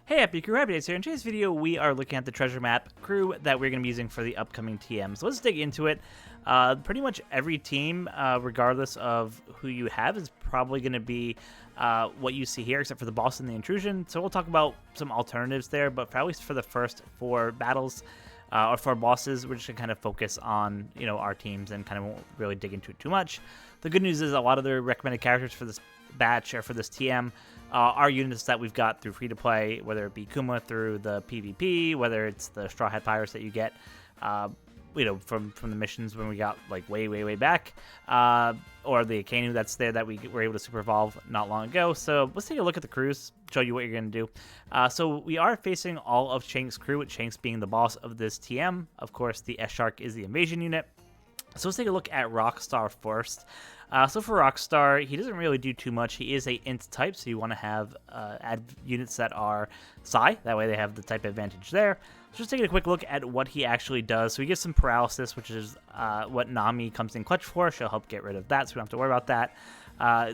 Hey HappiDaze here. In today's video, we are looking at the treasure map crew that we're going to be using for the upcoming TM. So let's dig into it. Pretty much every team, regardless of who you have, is probably going to be what you see here, except for the boss and the intrusion. So we'll talk about some alternatives there, but for at least for the first 4 battles, or 4 bosses, we're just going to kind of focus on, our teams and kind of won't really dig into it too much. The good news is a lot of the recommended characters for this batch or for this TM are units that we've got through free-to-play, whether it be Kuma through the PvP, whether it's the Straw Hat Pirates that you get, from the missions when we got like way back, or the Akainu that's there that we were able to super evolve not long ago. So let's take a look at the crews, show you what you're going to do. So we are facing all of Shank's crew, with Shanks being the boss of this TM. Of course, the S-Shark is the invasion unit. So let's take a look at Rockstar first. So for Rockstar, he doesn't really do too much. He is a int type, so you want to have add units that are psi. That way they have the type advantage there. So just taking a quick look at what he actually does. So he gives some paralysis, which is what Nami comes in clutch for. She'll help get rid of that, so we don't have to worry about that.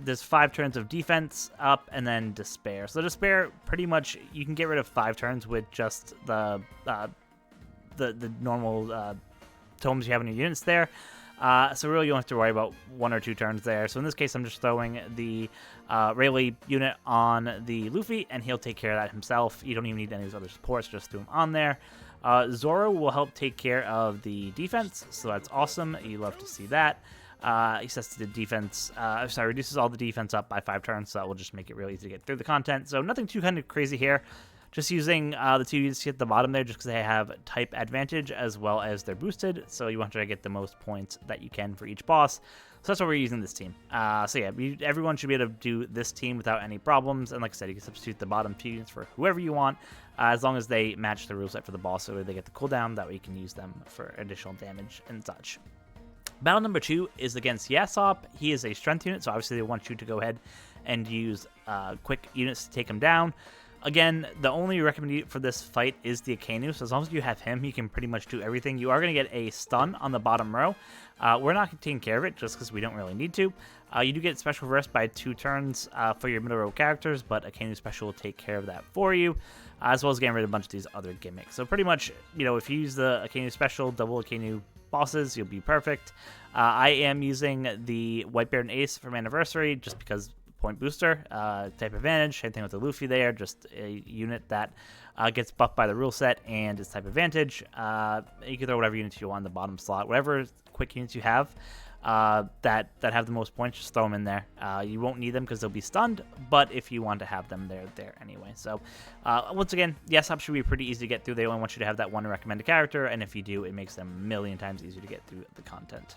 There's 5 turns of defense up, and then despair. So despair, pretty much you can get rid of 5 turns with just the normal tomes you have in your units there. So really you don't have to worry about 1 or 2 turns there. So in this case, I'm just throwing the Rayleigh unit on the Luffy, and he'll take care of that himself. You don't even need any of those other supports, just throw him on there. Zoro will help take care of the defense, so that's awesome. You love to see that. He sets the defense, reduces all the defense up by 5 turns, so that will just make it really easy to get through the content. So nothing too kind of crazy here. Just using the 2 units at the bottom there just because they have type advantage as well as they're boosted. So you want to try to get the most points that you can for each boss. So that's why we're using this team. So yeah, everyone should be able to do this team without any problems. And like I said, you can substitute the bottom 2 units for whoever you want, as long as they match the rule set for the boss, so they get the cooldown. That way you can use them for additional damage and such. Battle number 2 is against Yassop. He is a strength unit, so obviously they want you to go ahead and use quick units to take him down. Again, the only recommendation for this fight is the Akainu, so as long as you have him, he can pretty much do everything. You are going to get a stun on the bottom row. We're not taking care of it just because we don't really need to. You do get special reverse by 2 turns for your middle row characters, but Akainu special will take care of that for you, as well as getting rid of a bunch of these other gimmicks. So pretty much, if you use the Akainu special, double Akainu bosses, you'll be perfect. I am using the White Bear and Ace from Anniversary just because point booster, type advantage. Same thing with the Luffy there, just a unit that gets buffed by the rule set and is type advantage. You can throw whatever units you want in the bottom slot. Whatever quick units you have that have the most points, just throw them in there. You won't need them because they'll be stunned, but if you want to have them, they're there anyway. So once again, Yassop should be pretty easy to get through. They only want you to have that 1 recommended character, and if you do, it makes them a million times easier to get through the content.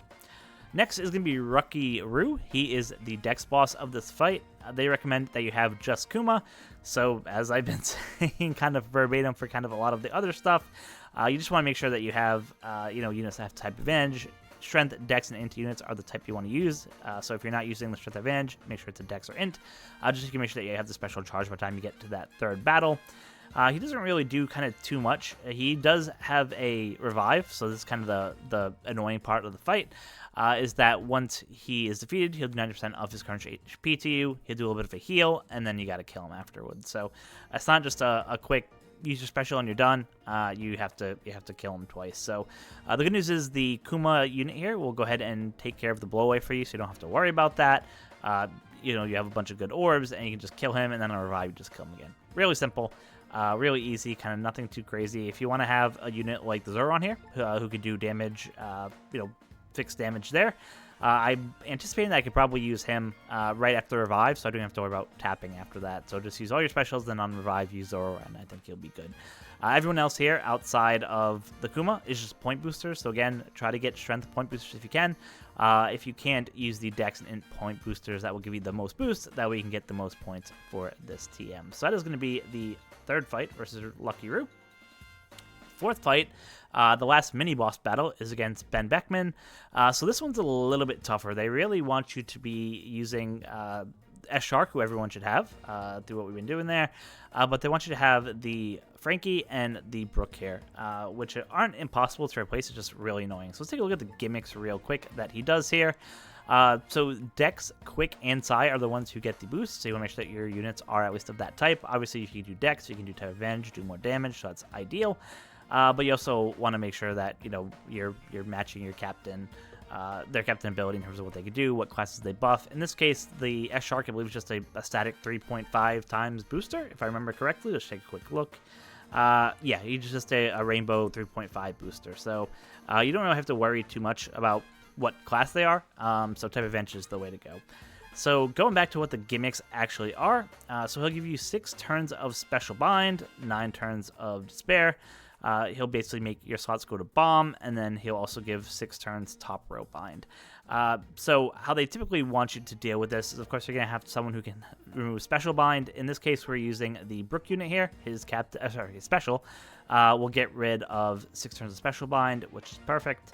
Next is going to be Rioux. He is the Dex boss of this fight. They recommend that you have just Kuma. So as I've been saying kind of verbatim for kind of a lot of the other stuff, you just want to make sure that you have, units that have type advantage. Strength, Dex, and Int units are the type you want to use. So if you're not using the Strength advantage, make sure it's a Dex or Int. Just to make sure that you have the special charge by the time you get to that 3rd battle. He doesn't really do kind of too much. He does have a revive, so this is kind of the annoying part of the fight, is that once he is defeated, he'll do 90% of his current HP to you. He'll do a little bit of a heal, and then you got to kill him afterwards. So it's not just a quick use your special and you're done. You have to kill him twice. So the good news is the Kuma unit here will go ahead and take care of the blowaway for you, so you don't have to worry about that. You have a bunch of good orbs, and you can just kill him, and then on a revive, you just kill him again. Really simple. Really easy, kind of nothing too crazy. If you want to have a unit like the Zoro on here, who could do damage, fixed damage there, I'm anticipating that I could probably use him right after revive, so I don't have to worry about tapping after that. So just use all your specials, then on revive, use Zoro, and I think he'll be good. Everyone else here outside of the Kuma is just point boosters. So again, try to get strength point boosters if you can. If you can't, use the Dex and Int point boosters. That will give you the most boost. That way you can get the most points for this TM. So that is going to be the 3rd fight versus Lucky Rioux. 4th fight, the last mini-boss battle, is against Beckman. So this one's a little bit tougher. They really want you to be using S-Shark, who everyone should have, through what we've been doing there. But they want you to have the Frankie and the Brook here, which aren't impossible to replace. It's just really annoying. So let's take a look at the gimmicks real quick that he does here. So Dex, Quick, and Psi are the ones who get the boost, so you want to make sure that your units are at least of that type. Obviously, if you do Dex, you can do Type Advantage, do more damage, so that's ideal. But you also want to make sure that you're matching your captain, their captain ability in terms of what they can do, what classes they buff. In this case, the S-Shark, I believe, is just a static 3.5 times booster, if I remember correctly. Let's take a quick look. Yeah, he's just a rainbow 3.5 booster, so you don't really have to worry too much about what class they are, so Type Advantage is the way to go. So going back to what the gimmicks actually are, so he'll give you 6 turns of Special Bind, 9 turns of Despair. He'll basically make your slots go to bomb, and then he'll also give 6 turns top row bind. So how they typically want you to deal with this is, of course, you're going to have someone who can remove special bind. In this case, we're using the Brook unit here. His special will get rid of 6 turns of special bind, which is perfect.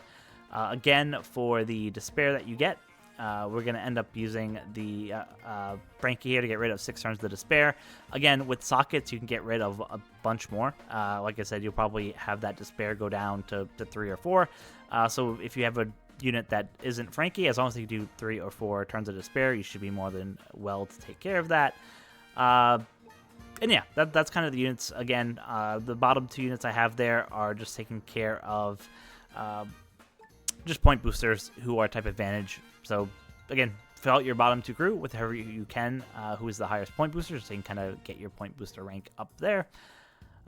Again, for the despair that you get, we're going to end up using the Frankie here to get rid of 6 turns of the despair. Again, with sockets, you can get rid of a bunch more. Like I said, you'll probably have that despair go down to 3 or 4. So if you have a unit that isn't Frankie, as long as you do 3 or 4 turns of despair, you should be more than well to take care of that. And yeah, that's kind of the units. Again, the bottom 2 units I have there are just taking care of just point boosters who are Type Advantage. So again, fill out your bottom 2 crew with whoever you can, who is the highest point booster, so you can kind of get your point booster rank up there.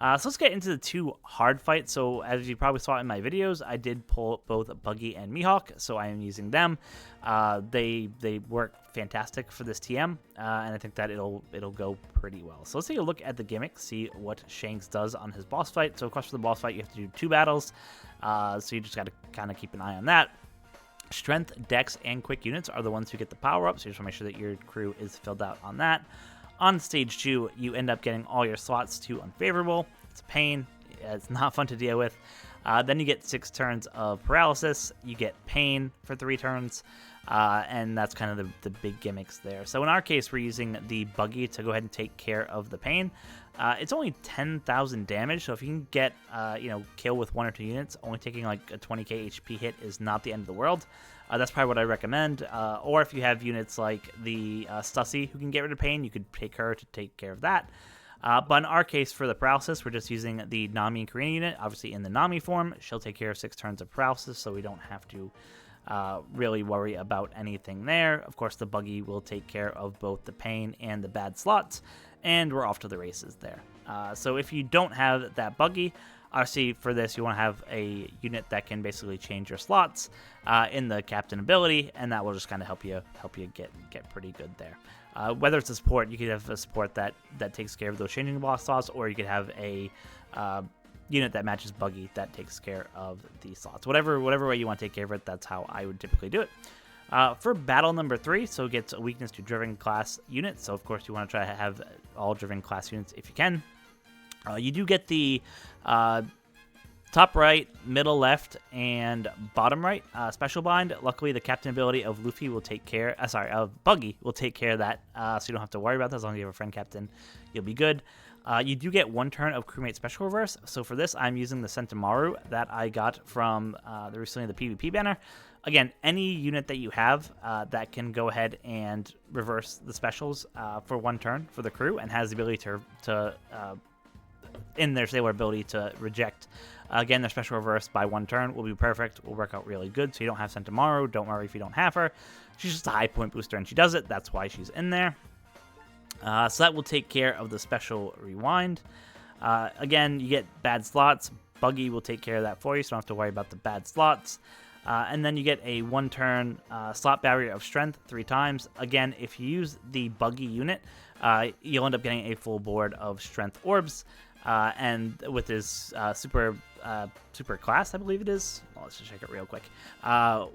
So let's get into the 2 hard fights. So as you probably saw in my videos, I did pull both Buggy and Mihawk, so I am using them. They work fantastic for this TM, and I think that it'll go pretty well. So let's take a look at the gimmick, see what Shanks does on his boss fight. So of course for the boss fight, you have to do 2 battles, so you just got to kind of keep an eye on that. Strength, Dex, and Quick units are the ones who get the power up, so you just want to make sure that your crew is filled out on that. On stage 2, you end up getting all your slots to unfavorable. It's a pain. It's not fun to deal with. Then you get 6 turns of paralysis. You get pain for 3 turns. And that's kind of the big gimmicks there. So in our case, we're using the Buggy to go ahead and take care of the pain. It's only 10,000 damage, so if you can get, kill with 1 or 2 units, only taking like a 20k HP hit is not the end of the world. That's probably what I recommend. Or if you have units like the Stussy who can get rid of pain, you could take her to take care of that. But in our case, for the paralysis, we're just using the Nami and Karina unit. Obviously, in the Nami form, she'll take care of 6 turns of paralysis, so we don't have to really worry about anything there. Of course, the Buggy will take care of both the pain and the bad slots, and we're off to the races there. So if you don't have that Buggy, obviously for this you want to have a unit that can basically change your slots in the captain ability, and that will just kind of help you get pretty good there. Whether it's a support, you could have a support that takes care of those changing block slots, or you could have a unit that matches Buggy that takes care of the slots. Whatever way you want to take care of it, that's how I would typically do it. For battle number 3, so it gets a weakness to driven class units. So of course you want to try to have all driven class units if you can. You do get the top right, middle left, and bottom right special bind. Luckily, the captain ability of Luffy will take care. Of Buggy will take care of that, so you don't have to worry about that. As long as you have a friend captain, you'll be good. You do get 1 turn of crewmate special reverse. So for this, I'm using the Sentimaru that I got from recently the PvP banner. Again, any unit that you have that can go ahead and reverse the specials for 1 turn for the crew, and has the ability to in their sailor ability to reject again their special reverse by 1 turn will be perfect. Will work out really good. So you don't have Sentimaru, don't worry if you don't have her. She's just a high point booster and she does it. That's why she's in there. So that will take care of the special rewind. Again, you get bad slots. Buggy will take care of that for you, so you don't have to worry about the bad slots. And then you get a 1 turn slot barrier of strength 3 times. Again, if you use the Buggy unit, you'll end up getting a full board of strength orbs. And with his super class, I believe it is. Well, let's just check it real quick.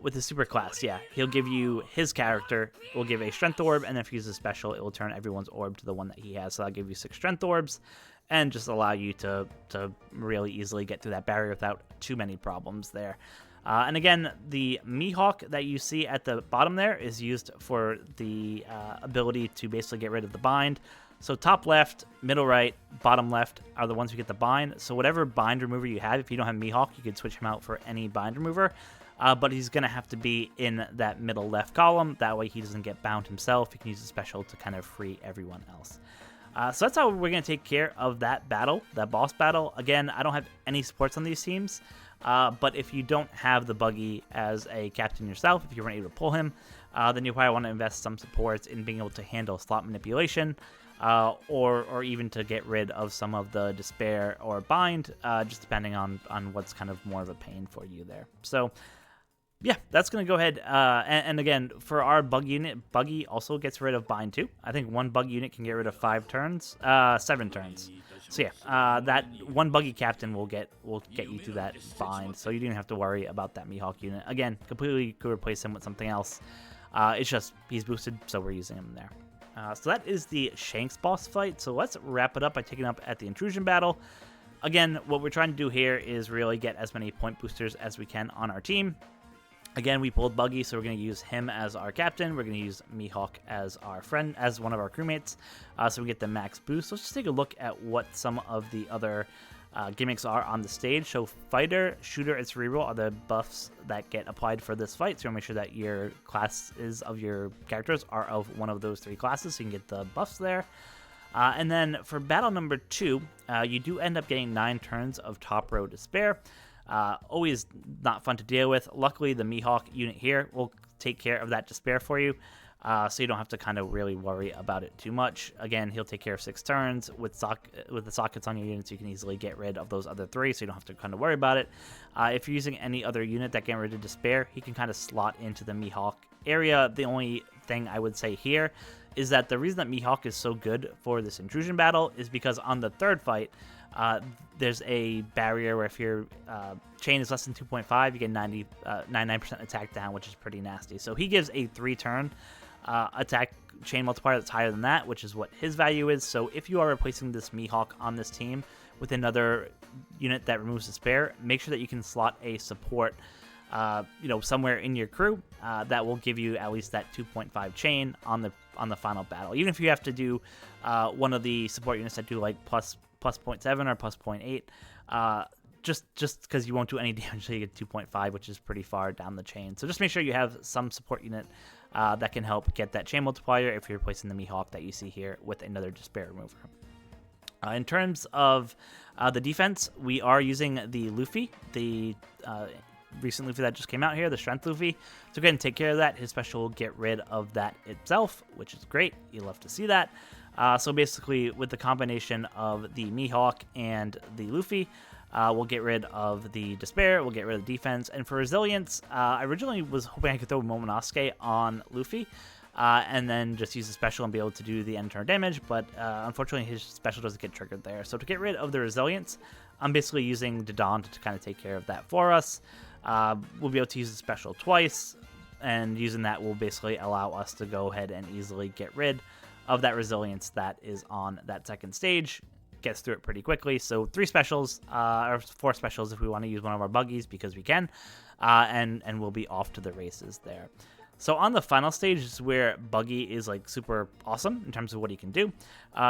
With his super class, yeah, he'll give you his character will give a strength orb, and if he uses a special, it will turn everyone's orb to the one that he has. So that'll give you 6 strength orbs, and just allow you to really easily get through that barrier without too many problems there. And again, the Mihawk that you see at the bottom there is used for the ability to basically get rid of the bind. So top left, middle right, bottom left are the ones who get the bind. So whatever bind remover you have, if you don't have Mihawk, you could switch him out for any bind remover. but he's going to have to be in that middle left column. That way he doesn't get bound himself. He can use the special to kind of free everyone else. So that's how we're going to take care of that battle, that boss battle. Again, I don't have any supports on these teams, but if you don't have the Buggy as a captain yourself, if you weren't able to pull him, then you probably want to invest some supports in being able to handle slot manipulation, or even to get rid of some of the Despair or Bind, just depending on what's kind of more of a pain for you there. So yeah, that's going to go ahead, and again, for our bug unit, Buggy also gets rid of Bind too. I think one bug unit can get rid of 7 turns. So yeah, that one Buggy captain will get you through that Bind, so you don't have to worry about that Mihawk unit. Again, completely could replace him with something else. It's just, he's boosted, so we're using him there. So that is the Shanks boss fight, so let's wrap it up by taking up at the intrusion battle. Again, what we're trying to do here is really get as many point boosters as we can on our team. Again, we pulled Buggy, so we're going to use him as our captain. We're going to use Mihawk as our friend, as one of our crewmates, so we get the max boost. So let's just take a look at what some of the other gimmicks are on the stage. So Fighter, Shooter, and Cerebral are the buffs that get applied for this fight. So you want to make sure that your classes of your characters are of one of those 3 classes, so you can get the buffs there. And then for battle number 2, you do end up getting 9 turns of Top Row Despair. Always not fun to deal with. Luckily, the Mihawk unit here will take care of that Despair for you, so you don't have to kind of really worry about it too much. Again, he'll take care of 6 turns. With the sockets on your units, you can easily get rid of those other 3, so you don't have to kind of worry about it. If you're using any other unit that gets rid of Despair, he can kind of slot into the Mihawk area. The only thing I would say here is that the reason that Mihawk is so good for this intrusion battle is because on the 3rd fight, there's a barrier where if your chain is less than 2.5, you get 99% attack down, which is pretty nasty. So he gives a 3-turn attack chain multiplier that's higher than that, which is what his value is. So if you are replacing this Mihawk on this team with another unit that removes Despair, make sure that you can slot a support somewhere in your crew that will give you at least that 2.5 chain on the final battle. Even if you have to do one of the support units that do like plus 0.7 or plus 0.8, just because you won't do any damage until you get 2.5, which is pretty far down the chain. So just make sure you have some support unit that can help get that chain multiplier if you're replacing the Mihawk that you see here with another Despair remover. In terms of the defense, we are using the Luffy, the recent Luffy that just came out here, the Strength Luffy. So go ahead and take care of that. His special will get rid of that itself, which is great. You love to see that. So basically, with the combination of the Mihawk and the Luffy, we'll get rid of the Despair, we'll get rid of the defense. And for resilience, I originally was hoping I could throw Momonosuke on Luffy, and then just use the special and be able to do the end turn damage, but unfortunately his special doesn't get triggered there. So to get rid of the resilience, I'm basically using Dodon to kind of take care of that for us. We'll be able to use the special twice, and using that will basically allow us to go ahead and easily get rid of that resilience that is on that 2nd stage. Gets through it pretty quickly. So 3 specials, or 4 specials if we want to use one of our buggies, because we can, and we'll be off to the races there. So on the final stage is where Buggy is like super awesome in terms of what he can do.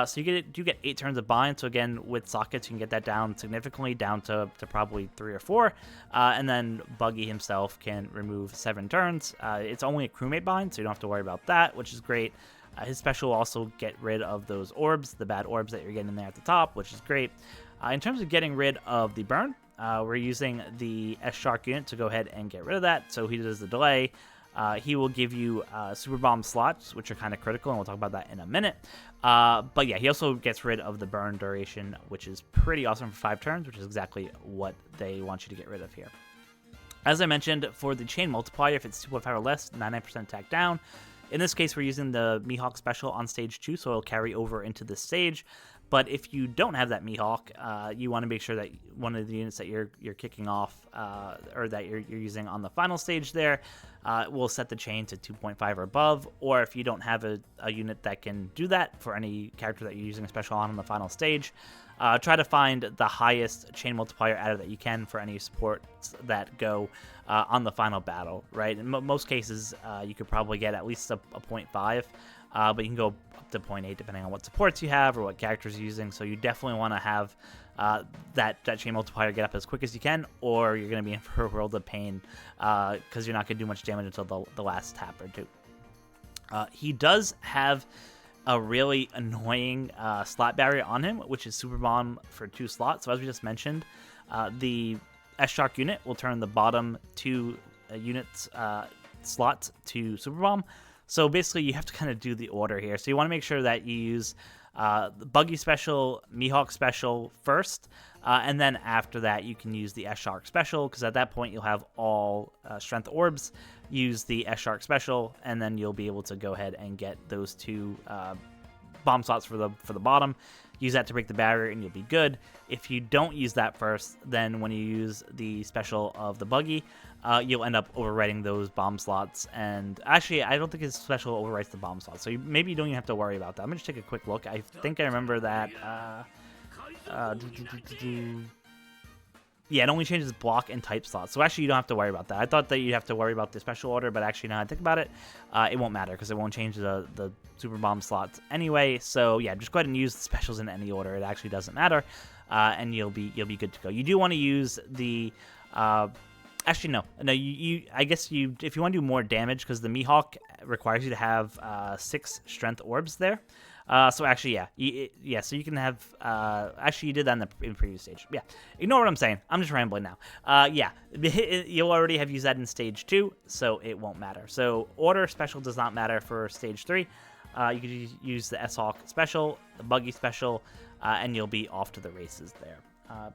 So you get 8 turns of bind. So again, with sockets, you can get that down significantly, down to probably 3 or 4. And then Buggy himself can remove 7 turns. It's only a crewmate bind, so you don't have to worry about that, which is great. His special will also get rid of those orbs, the bad orbs that you're getting in there at the top, which is great. In terms of getting rid of the burn, we're using the S-Shark unit to go ahead and get rid of that. So he does the delay. He will give you super bomb slots, which are kind of critical, and we'll talk about that in a minute. But yeah, he also gets rid of the burn duration, which is pretty awesome for 5 turns, which is exactly what they want you to get rid of here. As I mentioned, for the chain multiplier, if it's 2.5 or less, 99% attack down. In this case, we're using the Mihawk special on stage 2, so it'll carry over into this stage. But if you don't have that Mihawk, you want to make sure that one of the units that you're kicking off, or that you're using on the final stage there, will set the chain to 2.5 or above. Or if you don't have a unit that can do that for any character that you're using a special on the final stage, try to find the highest chain multiplier adder that you can for any supports that go on the final battle, right? In most cases, you could probably get at least a 0.5, but you can go up to 0.8 depending on what supports you have or what characters you're using. So you definitely want to have that chain multiplier get up as quick as you can, or you're going to be in for a world of pain because you're not going to do much damage until the last tap or two. He does have a really annoying slot barrier on him, which is Super Bomb for 2 slots. So as we just mentioned, the S-Shock unit will turn the bottom 2 units slots to Super Bomb. So basically you have to kind of do the order here. So you want to make sure that you use the Buggy Special, Mihawk Special first, and then after that you can use the S-Shark Special, because at that point you'll have all Strength Orbs. Use the S-Shark Special, and then you'll be able to go ahead and get those 2 bomb slots for the bottom. Use that to break the barrier, and you'll be good. If you don't use that first, then when you use the special of the Buggy, you'll end up overwriting those bomb slots. And actually, I don't think his special overwrites the bomb slots, so maybe you don't even have to worry about that. I'm gonna just take a quick look. I think I remember that. Yeah, it only changes block and type slots. So actually, you don't have to worry about that. I thought that you'd have to worry about the special order, but actually, now I think about it, it won't matter because it won't change the Super Bomb slots anyway. So yeah, just go ahead and use the specials in any order. It actually doesn't matter, and you'll be good to go. You do want to use the actually no. I guess if you want to do more damage, because the Mihawk requires you to have 6 strength orbs there. So actually, yeah. So you can have. Actually, you did that in the previous stage. Yeah, ignore what I'm saying. I'm just rambling now. Yeah, you'll already have used that in stage 2, so it won't matter. So order special does not matter for stage 3. You could use the S-Hawk special, the Buggy special, and you'll be off to the races there.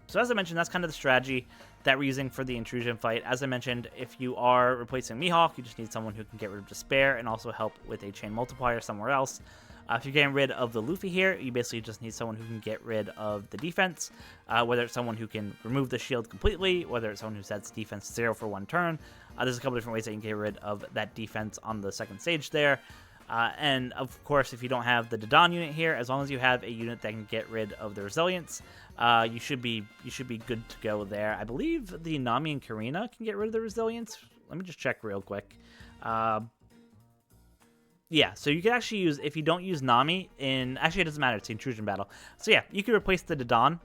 So as I mentioned, that's kind of the strategy that we're using for the intrusion fight. As I mentioned, if you are replacing Mihawk, you just need someone who can get rid of Despair and also help with a chain multiplier somewhere else. If you're getting rid of the Luffy here, you basically just need someone who can get rid of the defense, whether it's someone who can remove the shield completely, whether it's someone who sets defense 0 for 1 turn. There's a couple different ways that you can get rid of that defense on the second stage there. And of course, if you don't have the Dodon unit here, as long as you have a unit that can get rid of the resilience, you should be good to go there. I believe the Nami and Karina can get rid of the resilience. Let me just check real quick. Yeah, so you can actually use, if you don't use Nami actually it doesn't matter, it's the intrusion battle. So yeah, you can replace the Dodon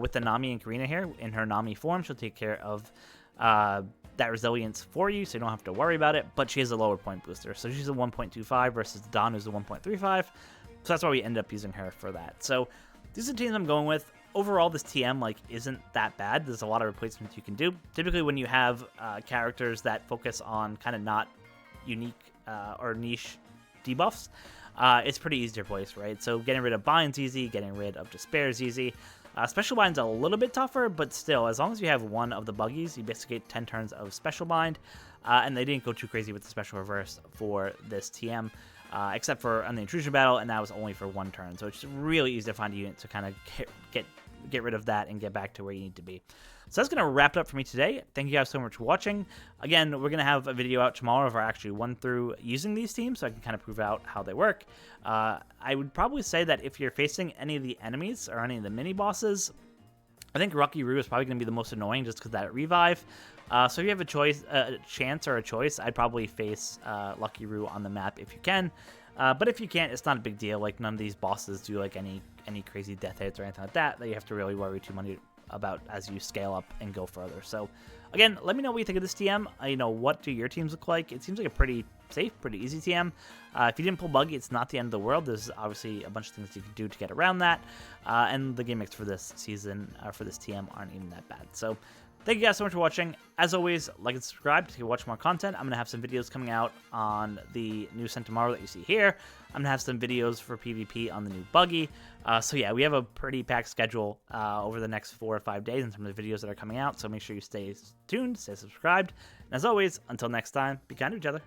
with the Nami and Karina here in her Nami form. She'll take care of that resilience for you, so you don't have to worry about it, but she has a lower point booster. So she's a 1.25 versus Dodon, who's a 1.35. So that's why we end up using her for that. So these are the teams I'm going with. Overall, this TM isn't that bad. There's a lot of replacements you can do. Typically, when you have characters that focus on kind of not unique or niche debuffs, it's pretty easy to replace, right? So getting rid of Bind's easy, getting rid of Despair is easy. Special Bind's a little bit tougher, but still, as long as you have one of the Buggies, you basically get 10 turns of Special Bind, and they didn't go too crazy with the Special Reverse for this TM, except for on the Intrusion Battle, and that was only for 1 turn, so it's really easy to find a unit to kind of get rid of that and get back to where you need to be. So that's going to wrap it up for me today. Thank you guys so much for watching. Again, we're going to have a video out tomorrow of our actually run through using these teams, so I can kind of prove out how they work. I would probably say that if you're facing any of the enemies or any of the mini-bosses, I think Rocky Rioux is probably going to be the most annoying just because of that revive. So if you have a chance or a choice, I'd probably face Lucky Rioux on the map if you can. But if you can't, it's not a big deal. None of these bosses do any crazy death hits or anything like that you have to really worry too much about as you scale up and go further. So again, let me know what you think of this TM. What do your teams look like? It seems like a pretty safe, pretty easy TM. If you didn't pull Buggy, it's not the end of the world. There's obviously a bunch of things you can do to get around that. And the gimmicks for this season, for this TM, aren't even that bad. So thank you guys so much for watching. As always, like and subscribe to watch more content. I'm going to have some videos coming out on the new Centauro that you see here. I'm going to have some videos for PvP on the new Buggy. So yeah, we have a pretty packed schedule over the next 4 or 5 days in terms of videos that are coming out. So make sure you stay tuned, stay subscribed. And as always, until next time, be kind to each other.